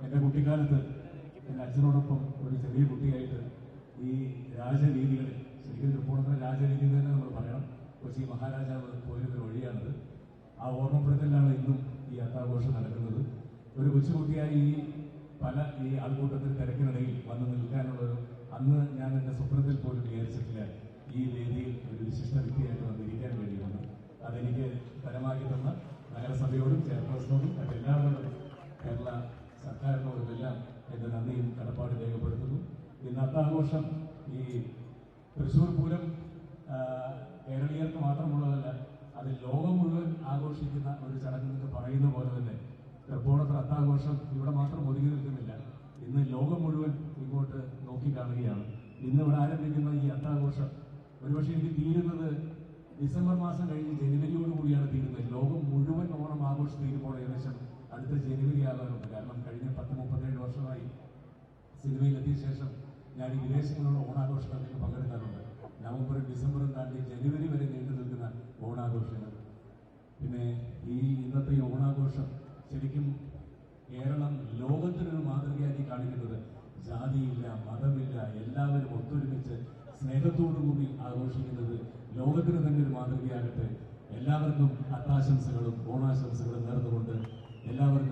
എൻ്റെ കുട്ടിക്കാലത്ത് എൻ്റെ അച്ഛനോടൊപ്പം ഒരു ചെറിയ കുട്ടിയായിട്ട് ഈ രാജവീതികളിൽ, ശരിക്കും തൃപ്പൂണിത്തുറ രാജവീതി തന്നെ നമ്മൾ പറയണം, കൊച്ചി മഹാരാജാവ് പോയിരുന്നൊരു വഴിയാണത്. ആ ഓർമ്മപ്പെടുത്തലാണ് ഇന്നും ഈ അത്താഘോഷം നടക്കുന്നത്. ഒരു കൊച്ചുകുട്ടിയായി ഈ ആൾക്കൂട്ടത്തിൽ തിരക്കിനിടയിൽ വന്ന് നിൽക്കാനുള്ളൊരു അന്ന് ഞാൻ എൻ്റെ സ്വപ്നത്തിൽ പോലും വിചാരിച്ചിട്ടില്ല ഈ വേദിയിൽ ഒരു വിശിഷ്ട വ്യക്തിയായിട്ട് വന്നിരിക്കാൻ വേണ്ടിയാണ്. അതെനിക്ക് പരമാക്കി തന്ന നഗരസഭയോടും ചെയർപേഴ്സണോടും മറ്റെല്ലാവരോടും കേരള സർക്കാരിനോടുമെല്ലാം എൻ്റെ നന്ദിയും കടപ്പാട് രേഖപ്പെടുത്തുന്നു. ഇന്ന് അത്താഘോഷം ഈ തൃശ്ശൂർ പൂരം കേരളീയർക്ക് മാത്രമുള്ളതല്ല, അത് ലോകം മുഴുവൻ ആഘോഷിക്കുന്ന ഒരു ചടങ്ങെന്ന് പറയുന്ന പോലെ തന്നെ തൃപ്പൂണിത്തുറ അത്താഘോഷം ഇവിടെ മാത്രം ഒതുങ്ങി നിൽക്കുന്നില്ല. ഇന്ന് ലോകം മുഴുവൻ ഇങ്ങോട്ട് നോക്കിക്കാണുകയാണ്. ഇന്ന് ഇവിടെ ആരംഭിക്കുന്ന ഈ അത്താഘോഷം ഒരുപക്ഷെ എനിക്ക് തീരുന്നത് ഡിസംബർ മാസം കഴിഞ്ഞ് ജനുവരിയോടുകൂടിയാണ് തീരുന്നത്. ലോകം മുഴുവൻ ഓണം ആഘോഷം തീരുമ്പോൾ ഏകദേശം അടുത്ത ജനുവരി ആകാറുണ്ട്. കാരണം കഴിഞ്ഞ 37 വർഷമായി സിനിമയിലെത്തിയ ശേഷം ഞാൻ ഈ വിദേശങ്ങളിലുള്ള ഓണാഘോഷങ്ങളിലേക്ക് പങ്കെടുക്കാറുണ്ട്. നവംബറും ഡിസംബറും താണ്ടി ജനുവരി വരെ നീണ്ടു നിൽക്കുന്ന ഓണാഘോഷങ്ങൾ. പിന്നെ ഈ ഇന്നത്തെ ഈ ഓണാഘോഷം ശരിക്കും കേരളം ലോകത്തിനൊരു മാതൃകയാക്കി കാണിക്കുന്നത് ജാതിയില്ല, മതമില്ല, എല്ലാവരും ഒത്തൊരുമിച്ച് സ്നേഹത്തോടുകൂടി ആഘോഷിക്കുന്നത് ലോകത്തിന് തന്നെ ഒരു മാതൃകയാകട്ടെ. എല്ലാവർക്കും അത്താശംസകളും ഓണാശംസകളും നേർന്നുകൊണ്ട് എല്ലാവർക്കും